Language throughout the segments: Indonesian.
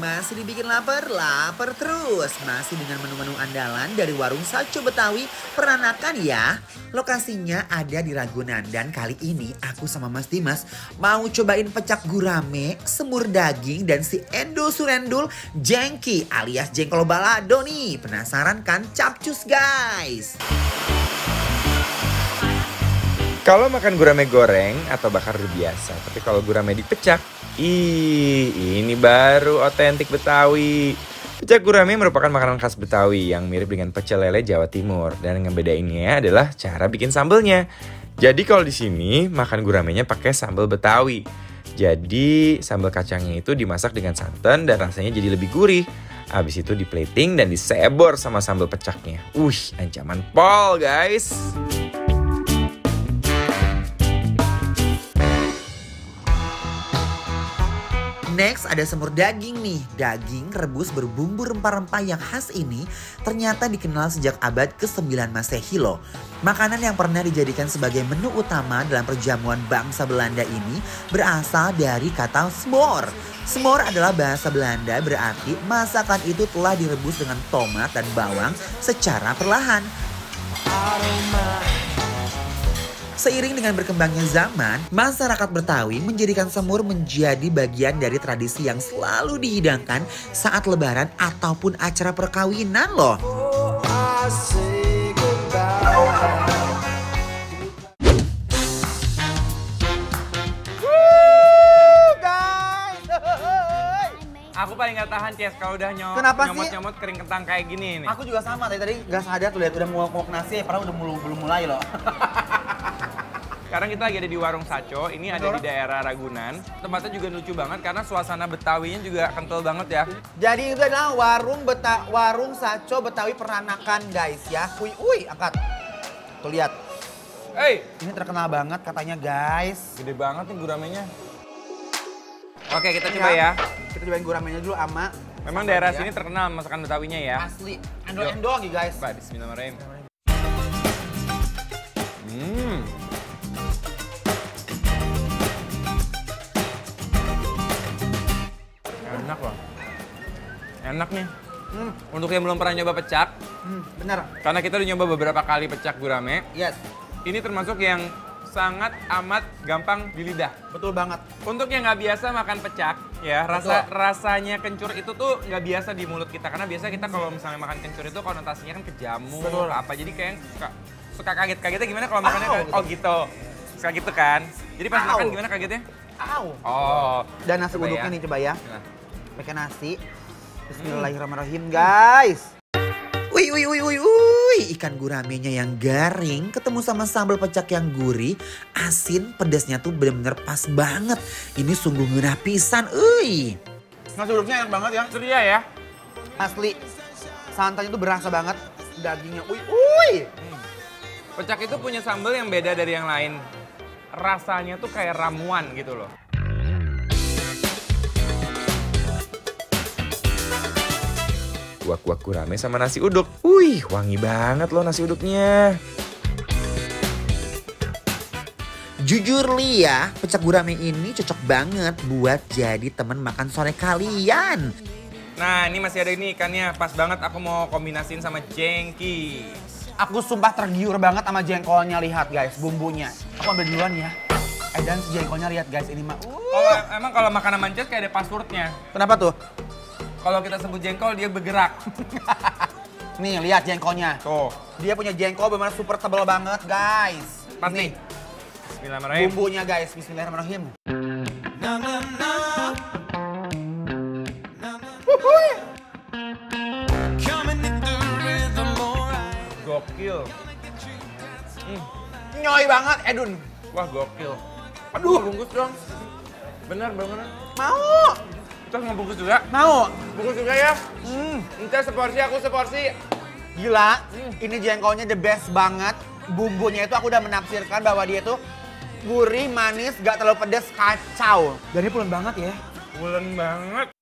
Masih dibikin lapar? Lapar terus. Masih dengan menu-menu andalan dari warung Saco Betawi Peranakan ya. Lokasinya ada di Ragunan dan kali ini aku sama Mas Dimas mau cobain pecak gurame, semur daging dan si Endo Surendul jengki alias jengkol balado nih. Penasaran kan? Capcus guys. Kalau makan gurame goreng atau bakar biasa, tapi kalau gurame dipecak, ini baru otentik Betawi. Pecak gurame merupakan makanan khas Betawi yang mirip dengan pecel lele Jawa Timur dan yang ngebedainnya adalah cara bikin sambelnya. Jadi kalau di sini makan guramenya pakai sambal Betawi. Jadi sambal kacangnya itu dimasak dengan santan dan rasanya jadi lebih gurih. Habis itu di plating dan disebor sama sambal pecaknya. Ancaman pol guys. Next ada semur daging nih. Daging rebus berbumbu rempah-rempah yang khas ini ternyata dikenal sejak abad ke-9 Masehi loh. Makanan yang pernah dijadikan sebagai menu utama dalam perjamuan bangsa Belanda ini berasal dari kata smor. Smor adalah bahasa Belanda berarti masakan itu telah direbus dengan tomat dan bawang secara perlahan. Seiring dengan berkembangnya zaman, masyarakat Betawi menjadikan semur menjadi bagian dari tradisi yang selalu dihidangkan saat lebaran ataupun acara perkawinan loh. Aku paling gak tahan Ces kalau udah nyomot kering kentang kayak gini nih. Aku juga sama, tadi gak sadar tuh lihat udah nguak nasi, padahal udah belum mulai loh. Sekarang kita lagi ada di warung Saco, ini ada di daerah Ragunan. Tempatnya juga lucu banget karena suasana Betawinya juga kental banget ya. Jadi itu adalah warung Saco Betawi Peranakan guys ya. Angkat. Tuh lihat. Ini terkenal banget katanya guys. Gede banget nih guramenya. Oke, kita coba ya. Kita cobain guramenya dulu ama. Memang daerah sini terkenal masakan Betawinya ya. Asli. Endo lagi guys. Pak, bismillahirrahmanirrahim. Enak loh. Enak nih. Untuk yang belum pernah nyoba pecak. Bener. Karena kita udah nyoba beberapa kali pecak gurame. Yes. Ini termasuk yang sangat amat gampang di lidah. Betul banget. Untuk yang nggak biasa makan pecak, ya rasanya kencur itu tuh nggak biasa di mulut kita. Karena biasa kita kalau misalnya makan kencur itu konotasinya kan ke jamur, ke apa. Jadi kayak suka kaget-kagetnya gimana kalau makannya gitu. Suka gitu kan. Jadi pas makan gimana kagetnya? Dan nasi uduknya nih coba ya. Pakai nasi. Bismillahirrahmanirrahim guys. Ikan guramenya yang garing ketemu sama sambal pecak yang gurih, asin, pedasnya tuh bener-bener pas banget. Ini sungguh ngeunah pisan, Nasi uduknya enak banget ya. Ceria ya. Asli. Santannya tuh berasa banget. Dagingnya, Pecak itu punya sambal yang beda dari yang lain. Rasanya tuh kayak ramuan gitu loh. Kuah-kuah gurame sama nasi uduk. Wangi banget loh nasi uduknya. Jujur Li ya, pecak gurame ini cocok banget buat jadi temen makan sore kalian. Nah, ini masih ada ini ikannya. Pas banget aku mau kombinasiin sama jengki. Aku sumpah tergiur banget sama jengkolnya, lihat guys bumbunya. Aku ambil duluan ya. Dan jengkolnya lihat guys, ini mah. Emang kalau makanan mancis kayak ada passwordnya. Kenapa tuh? Kalau kita sebut jengkol dia bergerak. Nih lihat jengkolnya. Tuh. Dia punya jengkol benar super tebal banget guys. Pas nih. Bismillahirrahmanirrahim. Bumbunya guys, bismillahirrahmanirrahim. Gokil. Nyoy banget Edun. Wah gokil. Aduh. Bungkus dong. Bener. Mau. Kita mau bungkus juga? Mau. Bungkus juga ya? Ente seporsi, aku seporsi. Gila, ini jengkolnya the best banget. Bumbunya itu aku udah menafsirkan bahwa dia tuh gurih, manis, gak terlalu pedas, kacau. Dan ini pulen banget ya. Pulen banget.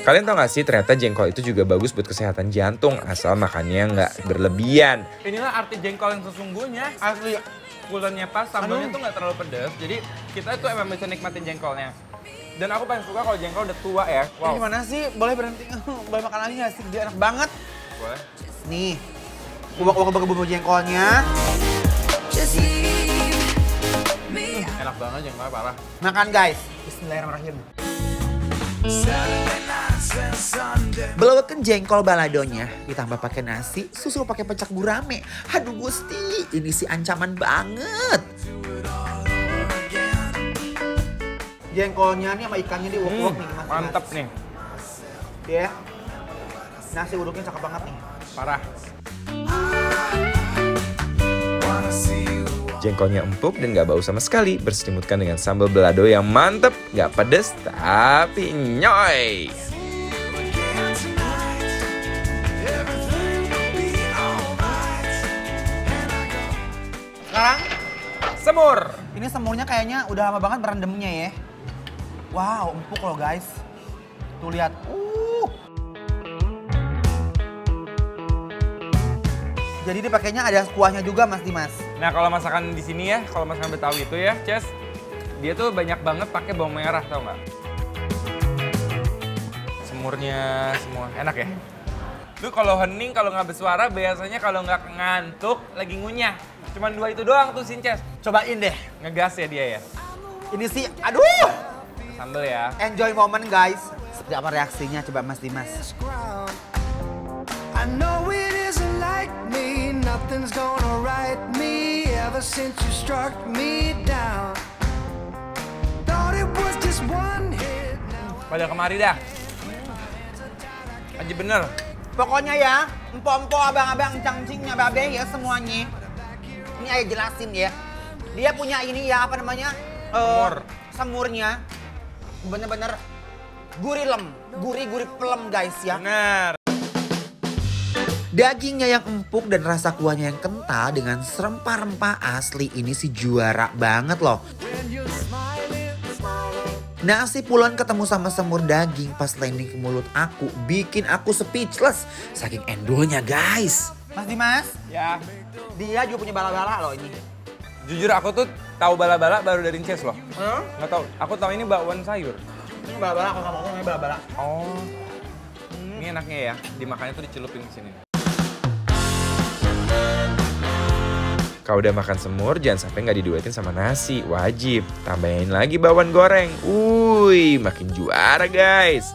Kalian tau gak sih ternyata jengkol itu juga bagus buat kesehatan jantung asal makannya nggak berlebihan. Inilah arti jengkol yang sesungguhnya. Asli. Pulennya pas, sambalnya tuh nggak terlalu pedas. Jadi kita tuh emang bisa nikmatin jengkolnya. Dan aku paling suka kalau jengkol udah tua ya. Ini gimana sih? Boleh berhenti? Boleh makan lagi nggak sih? Dia enak banget. Boleh. Nih, ubah-ubah ke bumbu jengkolnya. Enak banget jengkolnya parah. Makan guys. Bismillahirrahmanirrahim. Beleweken jengkol baladonya, ditambah pakai nasi, susul pakai pecak gurame. Aduh Gusti, ini sih ancaman banget. Jengkolnya nih sama ikannya diuak-uak nih. Mas. Mantep nih. Ya. Nasi uduknya cakep banget nih. Parah. Jengkolnya empuk dan gak bau sama sekali, berselimutkan dengan sambal balado yang mantep, gak pedes tapi nyoy. Sekarang Semur. ini semurnya kayaknya udah lama banget berendamnya ya. Wow, empuk loh guys. Tuh lihat. Jadi dipakainya ada kuahnya juga Mas Dimas. Nah kalau masakan di sini ya, kalau masakan Betawi itu ya, Ces, dia tuh banyak banget pakai bawang merah, tau nggak? Semurnya semua enak ya. Lu kalau hening, kalau nggak bersuara, biasanya kalau nggak ngantuk, lagi ngunyah. Cuman 2 itu doang tuh Sinces. Cobain deh. Ngegas ya dia ya. Ini sih, aduh. Sambel ya. Enjoy moment guys. Seperti apa reaksinya coba Mas Dimas. I know it isn't like me, nothing's gonna right me ever since you struck me down. Thought it was just one hit. Pada kemari dah. Aji bener. Pokoknya ya, empo-empo, abang-abang, cangcingnya, babe ya semuanya. Ini ayah jelasin ya. Dia punya ini ya, apa namanya? Semurnya. Bener-bener gurih-gurih pelem guys ya. Bener. Dagingnya yang empuk dan rasa kuahnya yang kental dengan rempah-rempah asli ini sih juara banget loh. Nasi pulen ketemu sama semur daging pas landing ke mulut aku bikin aku speechless saking endolnya guys. Mas Dimas, Ya. dia juga punya bala-bala loh ini. Jujur aku tuh tahu bala-bala baru dari Ces loh. Hmm? Nggak tahu. Aku tahu ini bakwan sayur. Ini bala-bala, aku nggak mau ngomongnya bala-bala. Oh. Ini enaknya ya, dimakannya tuh dicelupin ke sini. Kalau udah makan semur, jangan sampai nggak diduetin sama nasi. Wajib. Tambahin lagi bawang goreng. Makin juara guys.